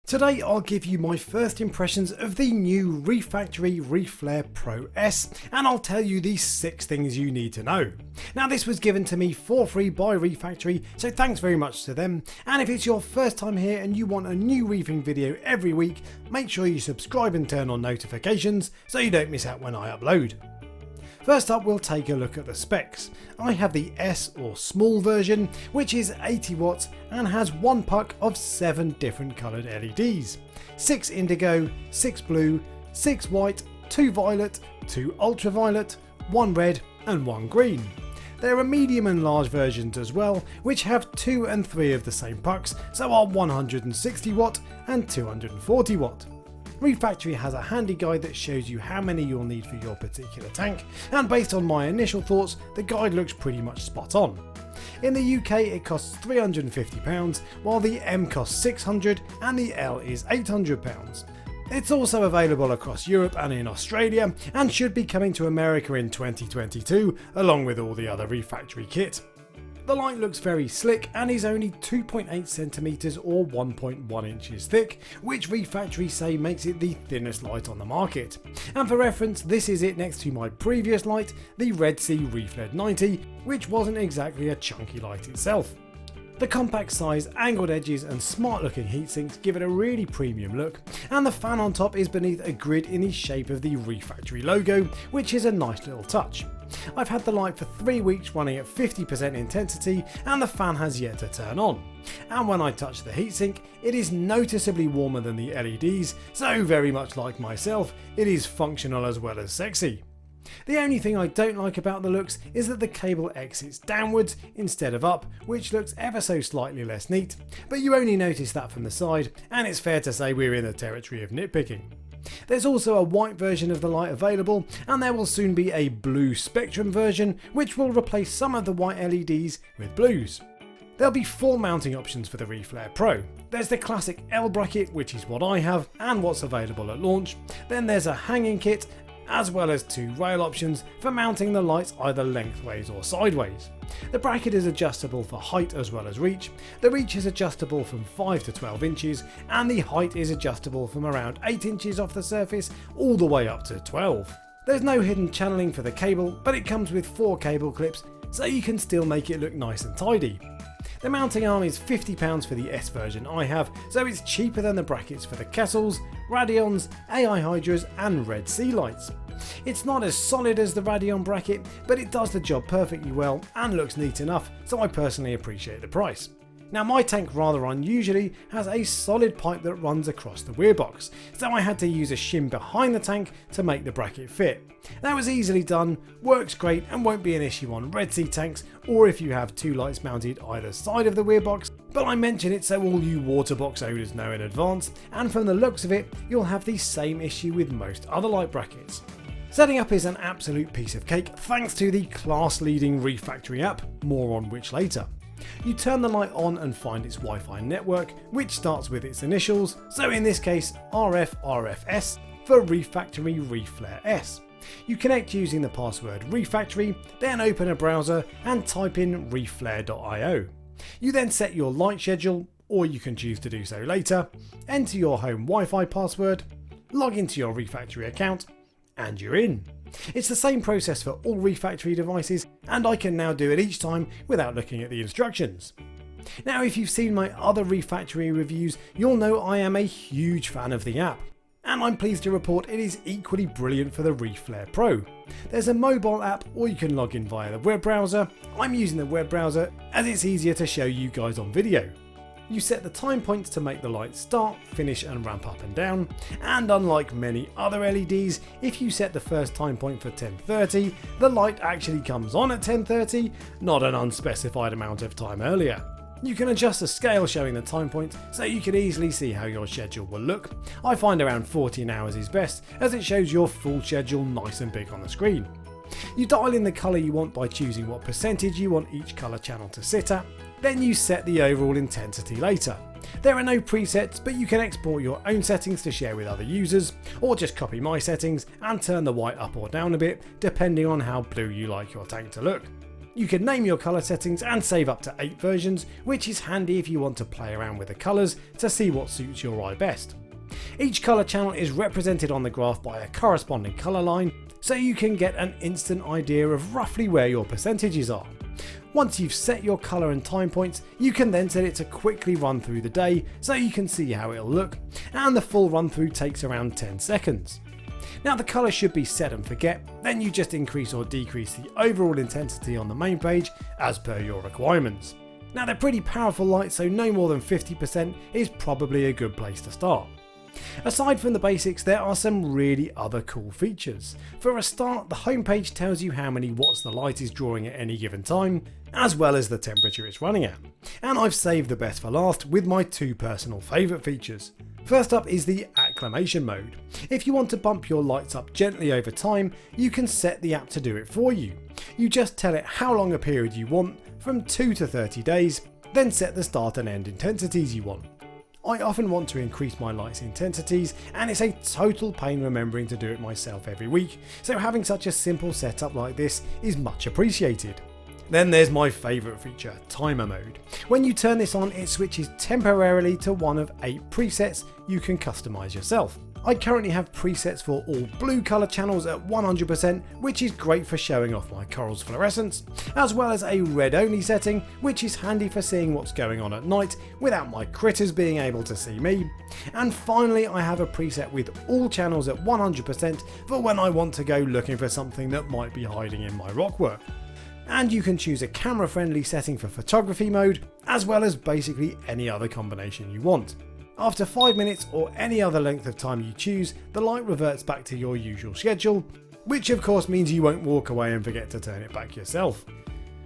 Today I'll give you my first impressions of the new Reef Factory Reef Flare Pro S, and I'll tell you the 6 things you need to know. Now this was given to me for free by Reef Factory, so thanks very much to them, and if it's your first time here and you want a new reefing video every week, make sure you subscribe and turn on notifications so you don't miss out when I upload. First up, we'll take a look at the specs. I have the S or small version, which is 80 watts and has one puck of 7 different coloured LEDs. 6 indigo, 6 blue, 6 white, 2 violet, 2 ultraviolet, 1 red and 1 green. There are medium and large versions as well, which have 2 and 3 of the same pucks, so are 160 watt and 240 watt. Reef Factory has a handy guide that shows you how many you'll need for your particular tank, and based on my initial thoughts, the guide looks pretty much spot on. In the UK it costs £350, while the M costs £600 and the L is £800. It's also available across Europe and in Australia, and should be coming to America in 2022, along with all the other Reef Factory kit. The light looks very slick and is only 2.8cm or 1.1 inches thick, which Reef Factory say makes it the thinnest light on the market. And for reference, this is it next to my previous light, the Red Sea Reef LED 90, which wasn't exactly a chunky light itself. The compact size, angled edges and smart looking heatsinks give it a really premium look, and the fan on top is beneath a grid in the shape of the Reef Factory logo, which is a nice little touch. I've had the light for 3 weeks running at 50% intensity and the fan has yet to turn on. And when I touch the heatsink, it is noticeably warmer than the LEDs, so very much like myself, it is functional as well as sexy. The only thing I don't like about the looks is that the cable exits downwards instead of up, which looks ever so slightly less neat, but you only notice that from the side, and it's fair to say we're in the territory of nitpicking. There's also a white version of the light available, and there will soon be a blue spectrum version which will replace some of the white LEDs with blues. There'll be 4 mounting options for the Reef Flare Pro. There's the classic L bracket, which is what I have and what's available at launch. Then there's a hanging kit, as well as 2 rail options for mounting the lights either lengthways or sideways. The bracket is adjustable for height as well as reach. The reach is adjustable from 5 to 12 inches and the height is adjustable from around 8 inches off the surface all the way up to 12. There's no hidden channeling for the cable, but it comes with 4 cable clips, so you can still make it look nice and tidy. The mounting arm is £50 for the S version I have, so it's cheaper than the brackets for the Kessels, Radions, AI Hydras and Red Sea lights. It's not as solid as the Radion bracket, but it does the job perfectly well and looks neat enough, so I personally appreciate the price. Now my tank rather unusually has a solid pipe that runs across the rear box, so I had to use a shim behind the tank to make the bracket fit. That was easily done, works great and won't be an issue on Red Sea tanks or if you have 2 lights mounted either side of the rear box, but I mention it so all you water box owners know in advance, and from the looks of it you'll have the same issue with most other light brackets. Setting up is an absolute piece of cake thanks to the class leading Reef Factory app, more on which later. You turn the light on and find its Wi-Fi network, which starts with its initials, so in this case RFRFS for Reef Factory Reef Flare S. You connect using the password Reef Factory, then open a browser and type in reefflare.io. You then set your light schedule, or you can choose to do so later, enter your home Wi-Fi password, log into your Reef Factory account, and you're in. It's the same process for all Reef Factory devices, and I can now do it each time without looking at the instructions. Now if you've seen my other Reef Factory reviews, you'll know I am a huge fan of the app, and I'm pleased to report it is equally brilliant for the Reef Flare Pro. There's a mobile app, or you can log in via the web browser. I'm using the web browser as it's easier to show you guys on video. You set the time points to make the light start, finish and ramp up and down, and unlike many other LEDs, if you set the first time point for 10:30, the light actually comes on at 10:30, not an unspecified amount of time earlier. You can adjust the scale showing the time point so you can easily see how your schedule will look. I find around 14 hours is best, as it shows your full schedule nice and big on the screen. You dial in the colour you want by choosing what percentage you want each colour channel to sit at, then you set the overall intensity later. There are no presets, but you can export your own settings to share with other users, or just copy my settings and turn the white up or down a bit, depending on how blue you like your tank to look. You can name your colour settings and save up to 8 versions, which is handy if you want to play around with the colours to see what suits your eye best. Each colour channel is represented on the graph by a corresponding colour line, so you can get an instant idea of roughly where your percentages are. Once you've set your colour and time points, you can then set it to quickly run through the day so you can see how it'll look, and the full run through takes around 10 seconds. Now the colour should be set and forget, then you just increase or decrease the overall intensity on the main page as per your requirements. Now they're pretty powerful lights, so no more than 50% is probably a good place to start. Aside from the basics, there are some really other cool features. For a start, the homepage tells you how many watts the light is drawing at any given time, as well as the temperature it's running at. And I've saved the best for last with my 2 personal favourite features. First up is the acclimation mode. If you want to bump your lights up gently over time, you can set the app to do it for you. You just tell it how long a period you want, from 2 to 30 days, then set the start and end intensities you want. I often want to increase my light's intensities, and it's a total pain remembering to do it myself every week, so having such a simple setup like this is much appreciated. Then there's my favourite feature, timer mode. When you turn this on, it switches temporarily to one of 8 presets you can customise yourself. I currently have presets for all blue colour channels at 100%, which is great for showing off my coral's fluorescence, as well as a red only setting, which is handy for seeing what's going on at night without my critters being able to see me. And finally, I have a preset with all channels at 100% for when I want to go looking for something that might be hiding in my rockwork. And you can choose a camera friendly setting for photography mode, as well as basically any other combination you want. After 5 minutes or any other length of time you choose, the light reverts back to your usual schedule, which of course means you won't walk away and forget to turn it back yourself.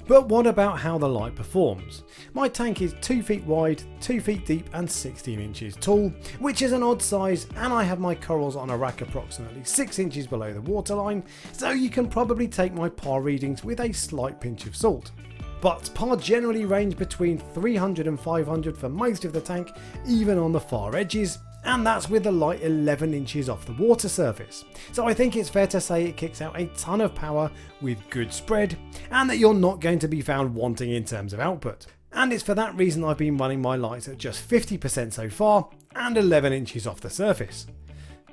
But what about how the light performs? My tank is 2 feet wide, 2 feet deep and 16 inches tall, which is an odd size, and I have my corals on a rack approximately 6 inches below the waterline, so you can probably take my PAR readings with a slight pinch of salt. But PAR generally range between 300 and 500 for most of the tank, even on the far edges, and that's with the light 11 inches off the water surface. So I think it's fair to say it kicks out a ton of power with good spread, and that you're not going to be found wanting in terms of output. And it's for that reason I've been running my lights at just 50% so far, and 11 inches off the surface.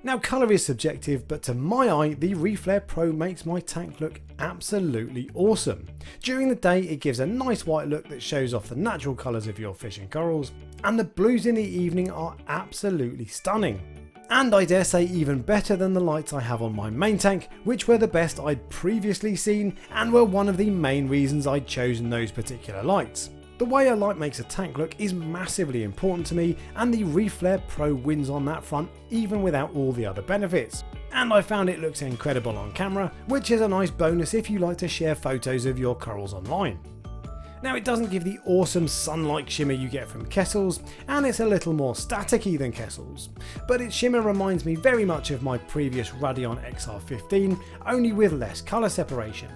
Now colour is subjective, but to my eye the Reef Flare Pro makes my tank look absolutely awesome. During the day it gives a nice white look that shows off the natural colours of your fish and corals, and the blues in the evening are absolutely stunning. And I dare say even better than the lights I have on my main tank, which were the best I'd previously seen and were one of the main reasons I'd chosen those particular lights. The way a light makes a tank look is massively important to me, and the Reef Flare Pro wins on that front even without all the other benefits. And I found it looks incredible on camera, which is a nice bonus if you like to share photos of your corals online. Now it doesn't give the awesome sun-like shimmer you get from Kessel's, and it's a little more staticky than Kessel's, but its shimmer reminds me very much of my previous Radion XR15, only with less colour separation.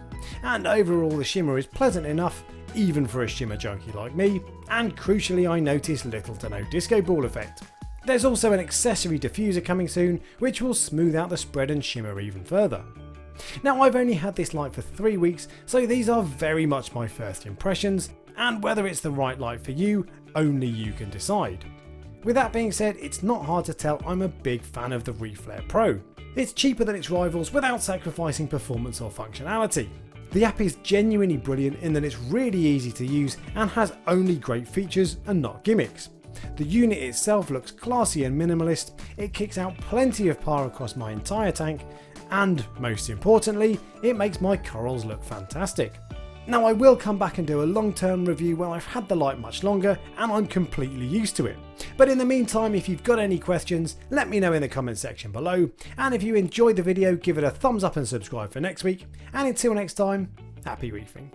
And overall the shimmer is pleasant enough, even for a shimmer junkie like me, and crucially I notice little to no disco ball effect. There's also an accessory diffuser coming soon, which will smooth out the spread and shimmer even further. Now I've only had this light for 3 weeks, so these are very much my first impressions, and whether it's the right light for you, only you can decide. With that being said, it's not hard to tell I'm a big fan of the Reef Flare Pro. It's cheaper than its rivals without sacrificing performance or functionality. The app is genuinely brilliant in that it's really easy to use and has only great features and not gimmicks. The unit itself looks classy and minimalist, it kicks out plenty of PAR across my entire tank, and most importantly, it makes my corals look fantastic. Now I will come back and do a long-term review when I've had the light much longer and I'm completely used to it. But in the meantime, if you've got any questions, let me know in the comment section below, and if you enjoyed the video, give it a thumbs up and subscribe for next week, and until next time, happy reefing.